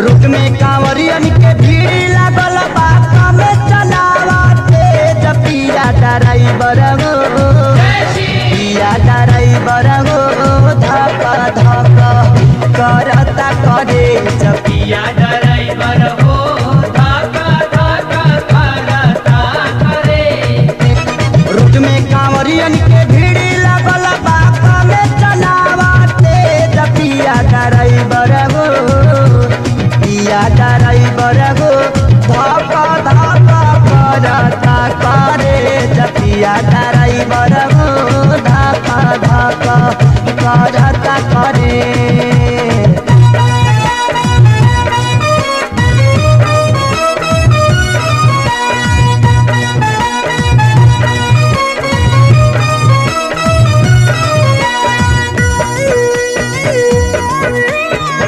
रुक में कांवरियन के भीड़ लागल बा में चलावा तेज पिया ड्राइवर हो पिया ड्राइवर हो धक धक करता करे पिया